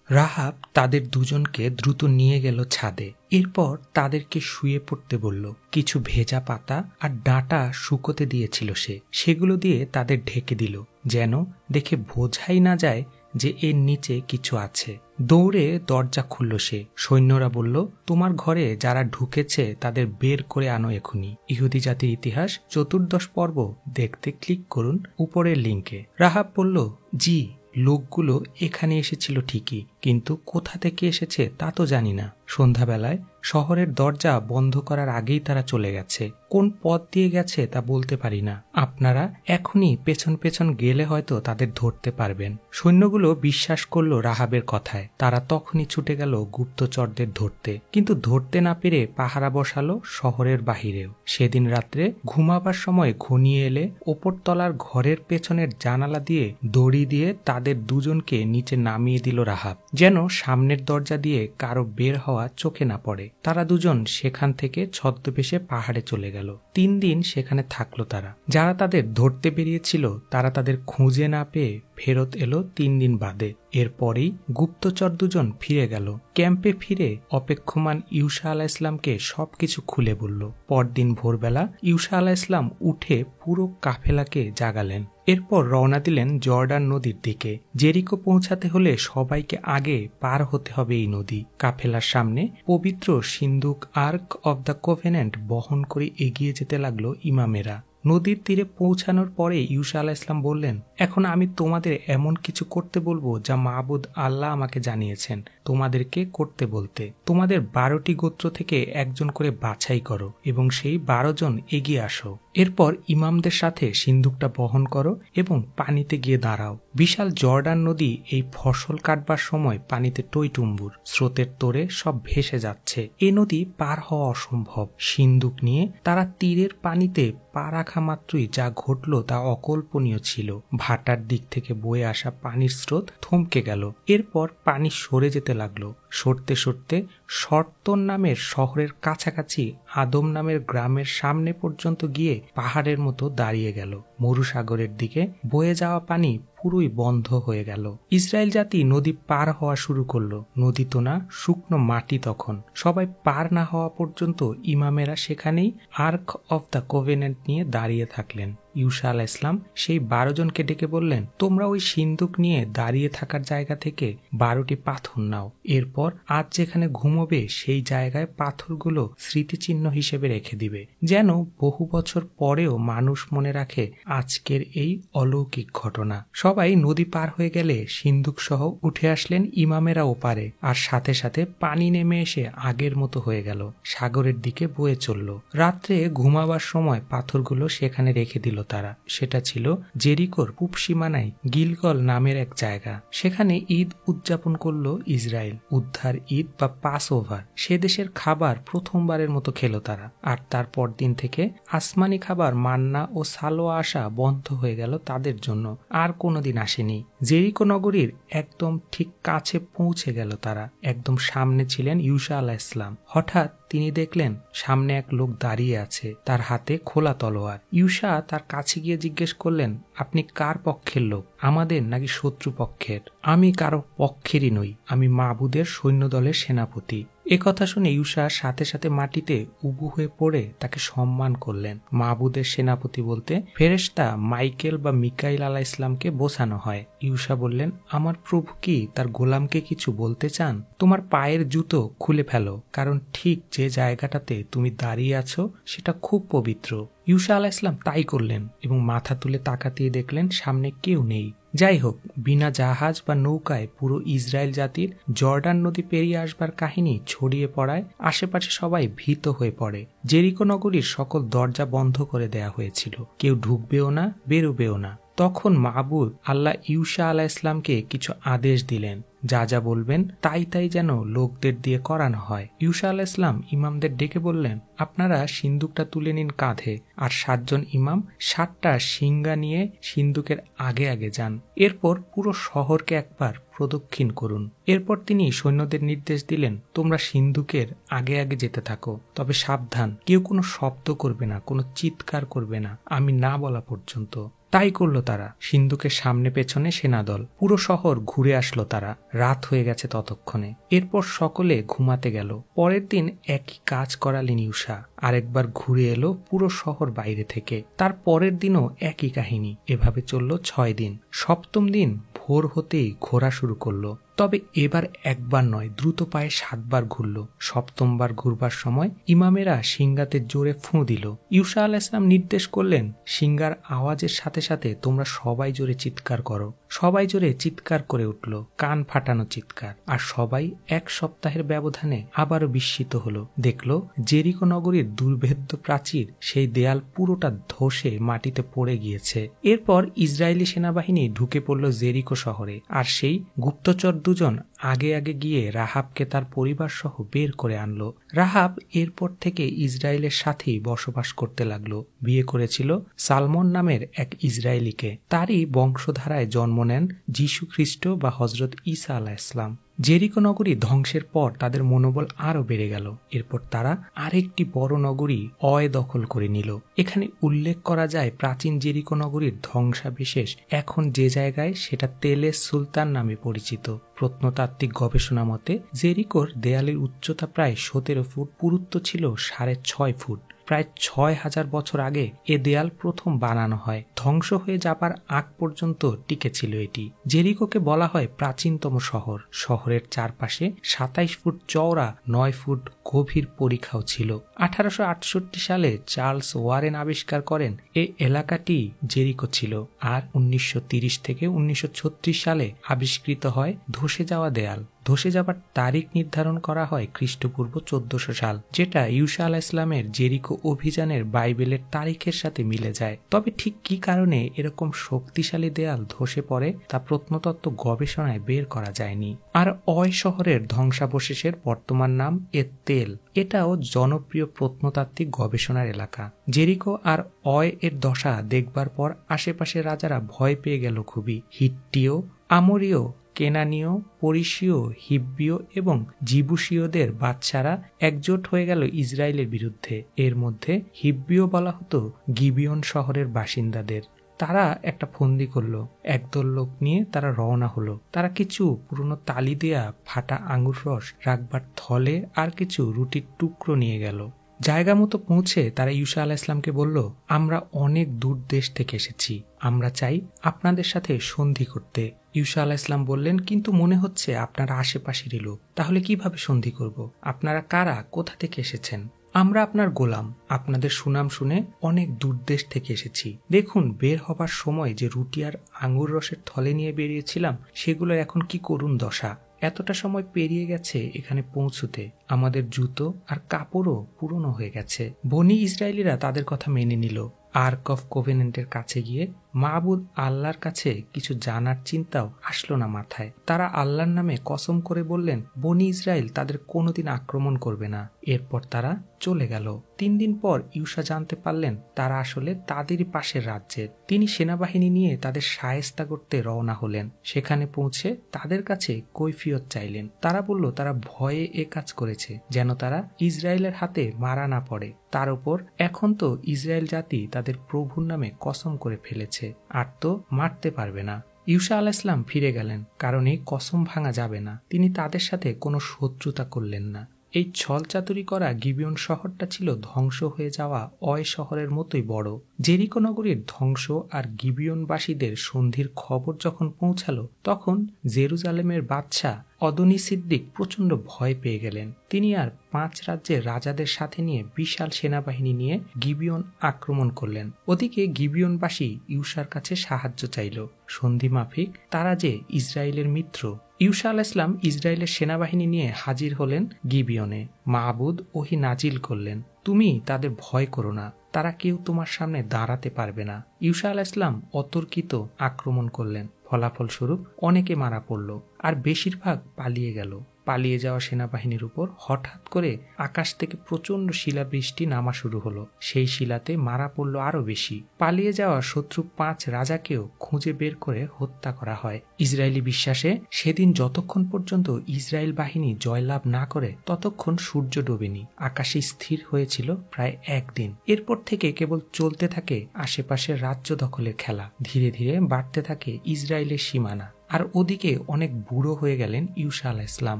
রাহাব তাদের দুজনকে দ্রুত নিয়ে গেল ছাদে। এরপর তাদেরকে শুয়ে পড়তে বলল। কিছু ভেজা পাতা আর ডাঁটা শুকোতে দিয়েছিল সে, সেগুলো দিয়ে তাদের ঢেকে দিল, যেন দেখে বোঝাই না যায় যে এর নিচে কিছু আছে। দৌড়ে দরজা খুলল সে। সৈন্যরা বলল, তোমার ঘরে যারা ঢুকেছে তাদের বের করে আনো এখনই। ইহুদি জাতির ইতিহাস 14 পর্ব দেখতে ক্লিক করুন উপরের লিঙ্কে। রাহাব বলল, জি, লোকগুলো এখানে এসেছিল ঠিকই, কিন্তু কোথা থেকে এসেছে তা তো জানি না। সন্ধ্যাবেলায় শহরের দরজা বন্ধ করার আগেই তারা চলে গেছে। কোন পথ দিয়ে গেছে তা বলতে পারি না। আপনারা এখনই পেছন পেছন গেলে হয়তো তাদের ধরতে পারবেন। সৈন্যগুলো বিশ্বাস করলো রাহাবের কথায়। তারা তখনই ছুটে গেল গুপ্তচরদের ধরতে, কিন্তু ধরতে না পেরে পাহারা বসালো শহরের বাহিরেও। সেদিন রাত্রে ঘুমাবার সময় ঘনিয়ে এলে ওপরতলার ঘরের পেছনের জানালা দিয়ে দড়ি দিয়ে তাদের দুজনকে নিচে নামিয়ে দিল রাহাব, যেন সামনের দরজা দিয়ে কারো বের হওয়া চোখে না পড়ে। তারা দুজন সেখান থেকে ছদ্মবেশে পাহাড়ে চলে গেল। 3 দিন সেখানে থাকলো তারা। যারা তাদের ধরতে বেরিয়েছিল তারা তাদের খুঁজে না পেয়ে ফেরত এলো 3 দিন বাদে। এরপরেই গুপ্তচর দুজন ফিরে গেল। ক্যাম্পে ফিরে অপেক্ষমান ইউসা আলাইহিসসালামকে সবকিছু খুলে বলল। পরদিন ভোরবেলা ইউসা আলাইহিসসালাম উঠে পুরো কাফেলাকে জাগালেন। এরপর রওনা দিলেন জর্ডান নদীর দিকে। জেরিকো পৌঁছাতে হলে সবাইকে আগে পার হতে হবে এই নদী। কাফেলার সামনে পবিত্র সিন্দুক আর্ক অব দ্য কোভেনেন্ট বহন করে এগিয়ে যেতে লাগলো ইমামেরা। নদীর তীরে পৌঁছানোর পরে ইউসা আলাইহিসসালাম বললেন, এখন আমি তোমাদের এমন কিছু করতে বলবো যা মাবুদ আল্লাহ আমাকে জানিয়েছেন তোমাদেরকে করতে বলতে। তোমাদের 12টি গোত্র থেকে একজন করে বাছাই করো এবং সেই 12 জন এগিয়ে আসো। এরপর ইমামদের সাথে সিন্দুকটা বহন করো এবং পানিতে গিয়ে দাঁড়াও। বিশাল জর্ডান নদী এই ফসল কাটবার সময় পানিতে টইটুম্বুর, স্রোতের তোড়ে সব ভেসে যাচ্ছে। এ নদী পার হওয়া অসম্ভব। সিন্দুক নিয়ে তারা তীরের পানিতে পা রাখা মাত্রই যা ঘটল তা অকল্পনীয় ছিল। ভাটার দিক থেকে বয়ে আসা পানির স্রোত থমকে গেল। এরপর পানি সরে যেতে লাগলো। সরতে সরতে শর্তন নামের শহরের কাছাকাছি আদম নামের গ্রামের সামনে পর্যন্ত গিয়ে পাহাড়ের মতো দাঁড়িয়ে গেল। মরুসাগরের দিকে বয়ে যাওয়া পানি পুরোই বন্ধ হয়ে গেল। ইসরায়েল জাতি নদী পার হওয়া শুরু করলো। নদী তো না, শুকনো মাটি তখন। সবাই পার না হওয়া পর্যন্ত ইমামেরা সেখানেই আর্ক অফ দ্য কোভেনেন্ট নিয়ে দাঁড়িয়ে থাকলেন। ইউসা আলাইহিসসালাম সেই 12 জনকে ডেকে বললেন, তোমরা ওই সিন্দুক নিয়ে দাঁড়িয়ে থাকার জায়গা থেকে 12টি পাথর নাও। এরপর আজ যেখানে ঘুমোবে সেই জায়গায় পাথরগুলো স্মৃতিচিহ্ন হিসেবে রেখে দিবে, যেন বহু বছর পরেও মানুষ মনে রাখে আজকের এই অলৌকিক ঘটনা। সবাই নদী পার হয়ে গেলে সিন্দুক সহ উঠে আসলেন ইমামেরা ওপারে, আর সাথে সাথে পানি নেমে এসে আগের মতো হয়ে গেল, সাগরের দিকে বয়ে চলল। রাত্রে ঘুমাবার সময় পাথরগুলো সেখানে রেখে দিল তারা। সেটা ছিল জেরিকোর পূব সীমানায় গিলগল নামের এক জায়গা। সেখানে ঈদ উদযাপন করলো ইসরায়েল। উদ্ধার ঈদ বা পাস ওভার। সে দেশের খাবার প্রথমবারের মতো খেলো তারা। আর তারপর দিন থেকে আসমানি খাবার মান্না ও সালোয়া আসা বন্ধ হয়ে গেল তাদের জন্য। আর কোনোদিন আসেনি। জেরিকো নগরীর একদম ঠিক কাছে পৌঁছে গেল তারা। একদম সামনে ছিলেন ইউসা আলাইহিসসালাম। হঠাৎ তিনি দেখলেন সামনে এক লোক দাঁড়িয়ে আছে, তার হাতে খোলা তলোয়ার। ইউসা তার কাছে গিয়ে জিজ্ঞেস করলেন, আপনি কার পক্ষের লোক, আমাদের নাকি শত্রু পক্ষের? আমি কারো পক্ষেরই নই, আমি মাবুদের সৈন্যদলের সেনাপতি। একথা শুনে ইউসা সাথে সাথে মাটিতে উবু হয়ে পড়ে তাকে সম্মান করলেন। মাবুদের সেনাপতি বলতে ফেরেশতা মাইকেল বা মিকাইল আলাইহিসসালামকে বোঝানো হয়। ইউসা বললেন, আমার প্রভু কি তার গোলামকে কিছু বলতে চান? তোমার পায়ের জুতো খুলে ফেলো, কারণ ঠিক যে জায়গাটাতে তুমি দাঁড়িয়ে আছো সেটা খুব পবিত্র। ইউসা আলাইহিসসালাম তাই করলেন এবং মাথা তুলে তাকাতেই দেখলেন সামনে কেউ নেই। যাই হোক, বিনা জাহাজ বা নৌকায় পুরো ইসরায়েল জাতির জর্ডান নদী পেরিয়ে আসবার কাহিনী ছড়িয়ে পড়ায় আশেপাশে সবাই ভীত হয়ে পড়ে। জেরিকো নগরীর সকল দরজা বন্ধ করে দেয়া হয়েছিল। কেউ ঢুকবেও না, বেরোবেও না। তখন মাবুদ আল্লাহ ইউসা আলাইহিসসালামকে কিছু আদেশ দিলেন, যা যা বলবেন তাই তাই যেন লোকদের দিয়ে করানো হয়। ইউসা আলাইহিসসালাম ইমামদের ডেকে বললেন, আপনারা সিন্দুকটা তুলে নিন কাঁধে, আর 7 জন ইমাম 7টা সিংহা নিয়ে সিন্দুকের আগে আগে যান। এরপর পুরো শহরকে একবার প্রদক্ষিণ করুন। এরপর তিনি সৈন্যদের নির্দেশ দিলেন, তোমরা সিন্দুকের আগে আগে যেতে থাকো, তবে সাবধান, কেউ কোনো শব্দ করবে না, কোনো চিৎকার করবে না, আমি না বলা পর্যন্ত। তাই করলো তারা। সিন্ধুকের সামনে পেছনে সেনাদল, পুরো শহর ঘুরে আসলো তারা। রাত হয়ে গেছে ততক্ষণে। এরপর সকলে ঘুমাতে গেল। পরের দিন একই কাজ করালেন ইউশা। আরেকবার ঘুরে এলো পুরো শহর বাইরে থেকে। তার পরের দিনও একই কাহিনী। এভাবে চলল 6 দিন। সপ্তম দিন ভোর হতেই ঘোরা শুরু করলো। তবে এবার একবার নয়, দ্রুত পায়ে 7 বার ঘুরল। সপ্তমবার ঘুরবার সময় ইমামেরা সিংগাতে জোরে ফুঁ দিল। ইউশা আলাইহিস সালাম নির্দেশ করলেন, সিংগার আওয়াজের সাথে সাথে তোমরা সবাই জোরে চিৎকার করো। সবাই জোরে চিৎকার করে উঠল, কান ফাটানো চিৎকার। আর সবাই 1 সপ্তাহের ব্যবধানে আবারও বিস্মিত হলো। দেখল জেরিকো নগরীর দুর্ভেদ্য প্রাচীর, সেই দেয়াল পুরোটা ধসে মাটিতে পড়ে গিয়েছে। এরপর ইসরায়েলি সেনাবাহিনী ঢুকে পড়ল জেরিকো শহরে। আর সেই গুপ্তচর দুজন আগে আগে গিয়ে রাহাবকে তার পরিবার সহ বের করে আনলো। রাহাব এরপর থেকে ইসরায়েলের সাথেই বসবাস করতে লাগলো। বিয়ে করেছিল সালমন নামের এক ইসরায়েলিকে। তারই বংশধারায় জন্ম নেন যীশু খ্রিস্ট বা হজরত ঈসা আলাইহিস সালাম। জেরিকো নগরী ধ্বংসের পর তাদের মনোবল আরো বেড়ে গেল। এরপর তারা আরেকটি বড় নগরী অয় দখল করে নিল। এখানে উল্লেখ করা যায় প্রাচীন জেরিকো নগরীর ধ্বংসাবশেষ এখন যে জায়গায়, সেটা তেলে সুলতান নামে পরিচিত। প্রত্নতাত্ত্বিক গবেষণা মতে জেরিকোর দেয়ালের উচ্চতা প্রায় 17 ফুট, পুরুত্ব ছিল 6.5 ফুট। প্রায় 6000 বছর আগে এ দেয়াল প্রথম বানানো হয়। ধ্বংস হয়ে যাবার আগ পর্যন্ত টিকে ছিল এটি। জেরিকোকে বলা হয় প্রাচীনতম শহর। শহরের চারপাশে 27 ফুট চওড়া 9 ফুট গভীর পরিখাও ছিল। 1868 সালে চার্লস ওয়ারেন আবিষ্কার করেন এই এলাকাটি জেরিকো ছিল। আর 1930 থেকে 1936 সালে আবিষ্কৃত হয় ধসে যাওয়া দেয়াল। ধসে যাবার তারিখ নির্ধারণ করা হয় খ্রিস্টপূর্ব 1400 সাল, যেটা ইউশা আলাইহিস সালামের জেরিকো অভিযানের বাইবেলের তারিখের সাথে মিলে যায়। তবে ঠিক কি কারণে এরকম শক্তিশালী দেয়াল ধসে পড়ে তা প্রত্নতত্ত্ব গবেষণায় বের করা যায়নি। আর অয় শহরের ধ্বংসাবশেষের বর্তমান নাম এতেল। এটাও জনপ্রিয় প্রত্নতাত্ত্বিক গবেষণার এলাকা। জেরিকো আর অয় এর দশা দেখবার পর আশেপাশের রাজারা ভয় পেয়ে গেল খুবই। হিট্টীয়, আমোরীয়, কেনানীয়, পরিসীয়, হিব্বীয় এবং জিবুসীয়দের বাদশারা একজোট হয়ে গেল ইসরায়েলের বিরুদ্ধে। এর মধ্যে হিব্বীয় বলা হতো গিবিয়ন শহরের বাসিন্দাদের। তারা একটা ফন্দি করলো। একদল লোক নিয়ে তারা রওনা হলো। তারা কিছু পুরনো তালি দেয়া ফাটা আঙ্গুর রস রাখবার থলে আর কিছু রুটির টুকরো নিয়ে গেল। জায়গা মতো পৌঁছে তারা ইউশা আলাইহিস সালামকে বলল, আমরা অনেক দূর দেশ থেকে এসেছি, আমরা চাই আপনাদের সাথে সন্ধি করতে। ইউশা আলাইহিস সালাম বললেন, কিন্তু মনে হচ্ছে আপনারা আশেপাশেরই লোক, তাহলে কিভাবে সন্ধি করব? আপনারা কারা, কোথা থেকে এসেছেন? আমরা আপনার গোলাম, আপনাদের সুনাম শুনে অনেক দূর দেশ থেকে এসেছি। দেখুন বের হবার সময় যে রুটি আর আঙ্গুর রসের থলে নিয়ে বেরিয়েছিলাম, সেগুলো এখন কি করুণ দশা। এতটা সময় পেরিয়ে গেছে এখানে পৌঁছতে, আমাদের জুতো আর কাপড়ও পুরনো হয়ে গেছে। বনি ইসরায়েলিরা তাদের কথা মেনে নিল। আর্ক অফ কোভেনেন্টের কাছে গিয়ে মাবুদ আল্লাহর কাছে কিছু জানার চিন্তাও আসলো না মাথায়। তারা আল্লাহর নামে কসম করে বললেন বনি ইসরায়েল তাদের কোনোদিন আক্রমণ করবে না। এরপর তারা চলে গেল। 3 দিন পর ইউশা জানতে পারলেন তারা আসলে তাদেরই পাশের রাজ্যের। তিনি সেনাবাহিনী নিয়ে তাদের শায়েস্তা করতে রওনা হলেন। সেখানে পৌঁছে তাদের কাছে কৈফিয়ত চাইলেন। তারা বলল তারা ভয়ে এ কাজ করেছে যেন তারা ইসরায়েলের হাতে মারা না পড়ে। তার উপর এখন তো ইসরায়েল জাতি তাদের প্রভুর নামে কসম করে ফেলেছে, আর তো মারতে পারবে না। ইউশা আলাইহিস সালাম ফিরে গেলেন, কারণ এই কসম ভাঙা যাবে না। তিনি তাদের সাথে কোনো শত্রুতা করলেন না। এই ছলচাতুরি করা গিবিয়ন শহরটা ছিল ধ্বংস হয়ে যাওয়া অয় শহরের মতোই বড়। জেরিকো নগরীর ধ্বংস আর গিবিয়নবাসীদের সন্ধির খবর যখন পৌঁছালো, তখন জেরুজালেমের বাদশাহ অদনী সিদ্দিক প্রচন্ড ভয় পেয়ে গেলেন। তিনি আর 5 রাজ্যের রাজাদের সাথে নিয়ে বিশাল সেনাবাহিনী নিয়ে গিবিয়ন আক্রমণ করলেন। ওদিকে গিবিয়নবাসী ইউশার কাছে সাহায্য চাইল। সন্ধি মাফিক তারা যে ইসরায়েলের মিত্র। ইউশা আলাইহিস সালাম ইসরায়েলের সেনাবাহিনী নিয়ে হাজির হলেন গিবিয়নে। মাবুদ ওহী নাজিল করলেন, তুমি তাদের ভয় করো না, তারা কেউ তোমার সামনে দাঁড়াতে পারবে না। ইউশা আলাইহিস সালাম অতর্কিত আক্রমণ করলেন। ফলাফলস্বরূপ অনেকে মারা পড়ল আর বেশিরভাগ পালিয়ে গেল। পালিয়ে যাওয়া সেনাবাহিনীর উপর হঠাৎ করে আকাশ থেকে প্রচণ্ড শিলাবৃষ্টি নামা শুরু হলো। সেই শিলাতে মারা পড়ল আরও বেশি। পালিয়ে যাওয়া শত্রু 5 রাজাকেও খুঁজে বের করে হত্যা করা হয়। ইসরায়েলি বিশ্বাসে সেদিন যতক্ষণ পর্যন্ত ইসরায়েল বাহিনী জয়লাভ না করে ততক্ষণ সূর্য ডোবেনি। আকাশে স্থির হয়েছিল প্রায় 1 দিন। এরপর থেকে কেবল চলতে থাকে আশেপাশের রাজ্য দখলের খেলা। ধীরে ধীরে বাড়তে থাকে ইসরায়েলের সীমানা। আর ওদিকে অনেক বুড়ো হয়ে গেলেন ইউসা আলাইহিসসালাম।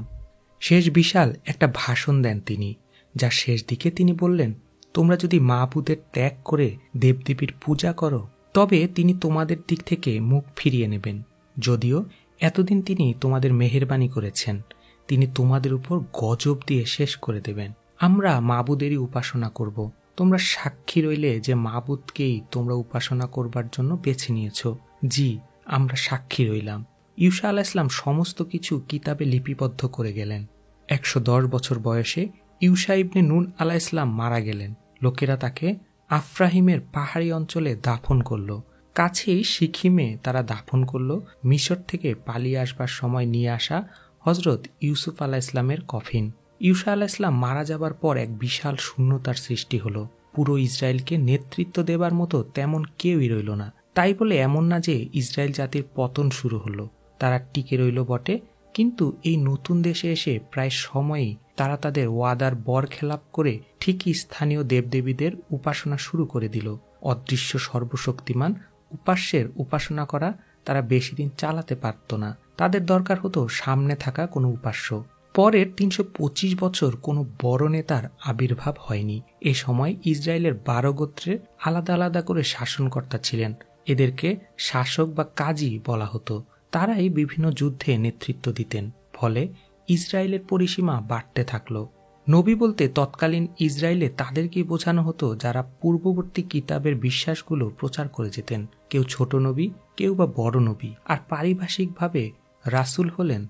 শেষ বিশাল একটা ভাষণ দেন তিনি, যার শেষ দিকে তিনি বললেন, তোমরা যদি মাবুদের ত্যাগ করে দেবদেবীর পূজা করো তবে তিনি তোমাদের দিক থেকে মুখ ফিরিয়ে নেবেন। যদিও এতদিন তিনি তোমাদের মেহেরবানি করেছেন, তিনি তোমাদের উপর গজব দিয়ে শেষ করে দেবেন। আমরা মাবুদেরই উপাসনা করব। তোমরা সাক্ষী রইলে যে মাবুদকেই তোমরা উপাসনা করবার জন্য বেছে নিয়েছ। জি, আমরা সাক্ষী রইলাম। ইউসা আলাইহিসসালাম সমস্ত কিছু কিতাবে লিপিবদ্ধ করে গেলেন। 110 বছর বয়সে ইউসা ইবনে নুন আলাইহিসসালাম মারা গেলেন। লোকেরা তাকে আফরাহিমের পাহাড়ি অঞ্চলে দাফন করল। কাছেই সিকিমে তারা দাফন করল মিশর থেকে পালিয়ে আসবার সময় নিয়ে আসা হজরত ইউসুফ আলাইহিসসালামের কফিন। ইউসা আলাইহিসসালাম মারা যাবার পর এক বিশাল শূন্যতার সৃষ্টি হলো। পুরো ইসরায়েলকে নেতৃত্ব দেবার মতো তেমন কেউই রইল না। তাই বলে এমন না যে ইসরায়েল জাতির পতন শুরু হলো। তারা টিকে রইল বটে, কিন্তু এই নতুন দেশে এসে প্রায় সময়েই তারা তাদের ওয়াদার বরখেলাপ করে ঠিকই স্থানীয় দেবদেবীদের উপাসনা শুরু করে দিল। অদৃশ্য সর্বশক্তিমান উপাস্যের উপাসনা করা তারা বেশি দিন চালাতে পারত না। তাদের দরকার হতো সামনে থাকা কোনো উপাস্য। পরের 325 বছর কোনো বড় নেতার আবির্ভাব হয়নি। এ সময় ইসরায়েলের 12 গোত্রের আলাদা আলাদা করে শাসনকর্তা ছিলেন। এদেরকে শাসক বা কাজী বলা হতো। তারাই বিভিন্ন যুদ্ধে নেতৃত্ব দিতেন। ফলে ইসরায়েলের পরিসীমা বাড়তে থাকল। নবী বলতে তৎকালীন ইসরায়েলে তাদেরকেই বোঝানো হতো যারা পূর্ববর্তী কিতাবের বিশ্বাসগুলো প্রচার করে যেতেন। কেউ ছোট নবী, কেউ বা বড় নবী। আর পারিভাষিকভাবে রাসূল হলেন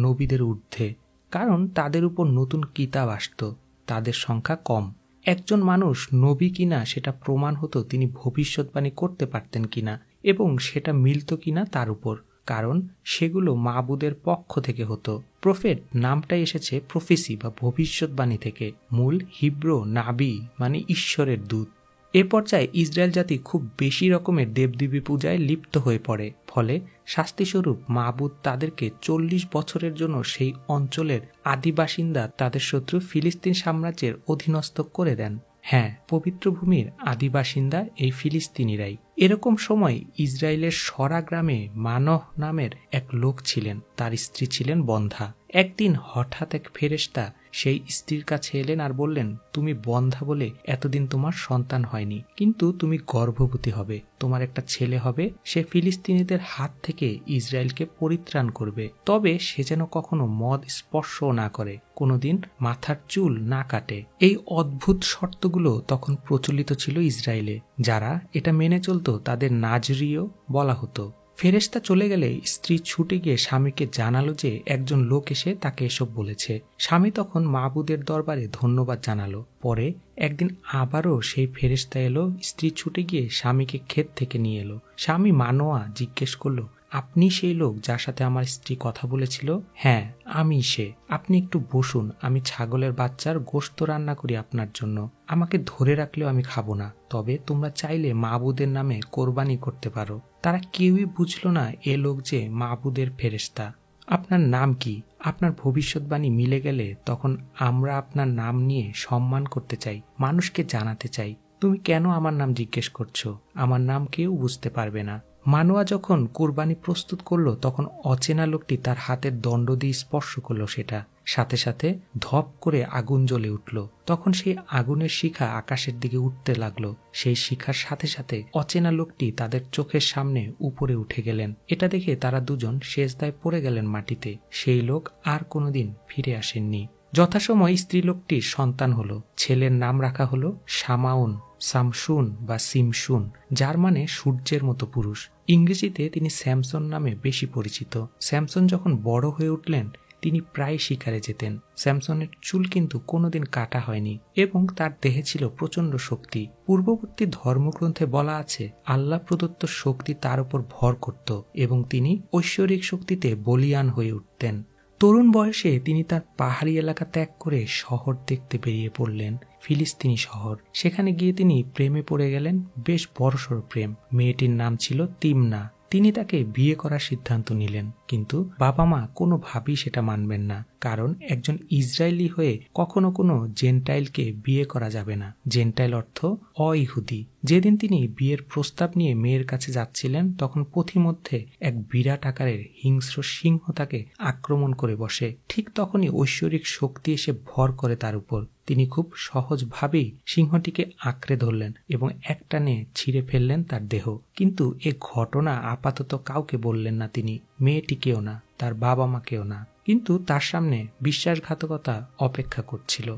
নবীদের ঊর্ধ্বে, কারণ তাদের উপর নতুন কিতাব আসত। তাদের সংখ্যা কম। একজন মানুষ নবী কিনা সেটা প্রমাণ হতো তিনি ভবিষ্যৎবাণী করতে পারতেন কিনা এবং সেটা মিলত কিনা তার উপর, কারণ সেগুলো মাবুদের পক্ষ থেকে হতো। প্রফেট নামটাই এসেছে প্রফেসি বা ভবিষ্যৎবাণী থেকে। মূল হিব্রু নাবি মানে ঈশ্বরের দূত। এ পর্যায়ে ইসরায়েল জাতি খুব বেশি রকমের দেবদেবী পূজায় লিপ্ত হয়ে পড়ে। ফলে শাস্তিস্বরূপ মাবুদ তাদেরকে 40 বছরের জন্য সেই অঞ্চলের আদি বাসিন্দা তাদের শত্রু ফিলিস্তিন সাম্রাজ্যের অধীনস্থ করে দেন। হ্যাঁ, পবিত্র ভূমির আদি বাসিন্দা এই ফিলিস্তিনিরাই। এরকম সময় ইসরায়েলের সরা গ্রামে মানহ নামের এক লোক ছিলেন। তার স্ত্রী ছিলেন বন্ধ্যা। একদিন হঠাৎ এক ফেরেশতা সেই স্ত্রীর কাছে এলেন আর বললেন, তুমি বন্ধ্যা বলে এতদিন তোমার সন্তান হয়নি, কিন্তু তুমি গর্ভবতী হবে, তোমার একটা ছেলে হবে। সে ফিলিস্তিনিদের হাত থেকে ইসরায়েলকে পরিত্রাণ করবে, তবে সে যেন কখনো মদ স্পর্শ না করে, কোনোদিন মাথার চুল না কাটে। এই অদ্ভুত শর্তগুলো তখন প্রচলিত ছিল ইসরায়েলে। যারা এটা মেনে চলত তাদের নাজরীয় বলা হতো। ফেরেশতা চলে গেলে স্ত্রী ছুটে গিয়ে স্বামীকে জানালো যে একজন লোক এসে তাকে এসব বলেছে। স্বামী তখন মাবুদের দরবারে ধন্যবাদ জানালো। পরে একদিন আবারও সেই ফেরেশতা এলো। স্ত্রী ছুটে গিয়ে স্বামীকে ক্ষেত থেকে নিয়ে এলো। স্বামী মানোয়া জিজ্ঞেস করলো, আপনি সেই লোক যার সাথে আমার স্ত্রী কথা বলেছিল? হ্যাঁ, আমি সে। আপনি একটু বসুন, আমি ছাগলের বাচ্চার গোশত রান্না করি আপনার জন্য। আমাকে ধরে রাখলেও আমি খাবো না, তবে তোমরা চাইলে মাবুদের নামে কোরবানি করতে পারো। তারা কেউই বুঝলো না এ লোক যে মাবুদের ফেরেশতা। আপনার নাম কি? আপনার ভবিষ্যৎবাণী মিলে গেলে তখন আমরা আপনার নাম নিয়ে সম্মান করতে চাই, মানুষকে জানাতে চাই। তুমি কেন আমার নাম জিজ্ঞেস করছো? আমার নাম কেউ বুঝতে পারবে না। মানোয়া যখন কোরবানি প্রস্তুত করলো তখন অচেনা লোকটি তার হাতের দণ্ড দিয়ে স্পর্শ করলো সেটা। সাথে সাথে ধপ করে আগুন জ্বলে উঠল। তখন সেই আগুনের শিখা আকাশের দিকে উঠতে লাগলো। সেই শিখার সাথে সাথে অচেনা লোকটি তাদের চোখের সামনে উপরে উঠে গেলেন। এটা দেখে তারা দুজন সেজদায় পড়ে গেলেন মাটিতে। সেই লোক আর কোনোদিন ফিরে আসেননি। যথাসময় স্ত্রীলোকটির সন্তান হলো। ছেলের নাম রাখা হলো শামাউন, সামশুন বা সিমশুন, যার মানে সূর্যের মতো পুরুষ। ইংরেজিতে তিনি স্যামসন নামে বেশি পরিচিত। স্যামসন যখন বড় হয়ে উঠলেন তিনি প্রায় শিকারে যেতেন। স্যামসনের চুল কিন্তু কোনোদিন কাটা হয়নি এবং তার দেহে ছিল প্রচন্ড শক্তি। পূর্ববর্তী ধর্মগ্রন্থে বলা আছে আল্লাহ প্রদত্ত শক্তি তার উপর ভর করত এবং তিনি ঐশ্বরিক শক্তিতে বলীয়ান হয়ে উঠতেন। তরুণ বয়সে তিনি তার পাহাড়ি এলাকা ত্যাগ করে শহর দেখতে বেরিয়ে পড়লেন, ফিলিস্তিনি শহর। সেখানে গিয়ে তিনি প্রেমে পড়ে গেলেন, বেশ বড়সড় প্রেম। মেয়েটির নাম ছিল তিমনা। তিনি তাকে বিয়ে করার সিদ্ধান্ত নিলেন, কিন্তু বাবা মা কোনোভাবেই সেটা মানবেন না, কারণ একজন ইসরায়েলি হয়ে কখনো কোনো জেন্টাইলকে বিয়ে করা যাবে না। জেন্টাইল অর্থ অইহুদি। যেদিন তিনি বিয়ের প্রস্তাব নিয়ে মেয়ের কাছে যাচ্ছিলেন, তখন পথিমধ্যে এক বিরাট আকারের হিংস্র সিংহ তাকে আক্রমণ করে বসে। ঠিক তখনই ঐশ্বরিক শক্তি এসে ভর করে তার উপর। তিনি খুব সহজভাবেই সিংহটিকে আঁকড়ে ধরলেন এবং একটানে ছিঁড়ে ফেললেন তার দেহ। কিন্তু এ ঘটনা আপাতত কাউকে বললেন না তিনি, মেয়েটিকেও না, তার বাবা মাকেও না। কিন্তু তার সামনে বিশ্বাসঘাতকতা অপেক্ষা করছিল।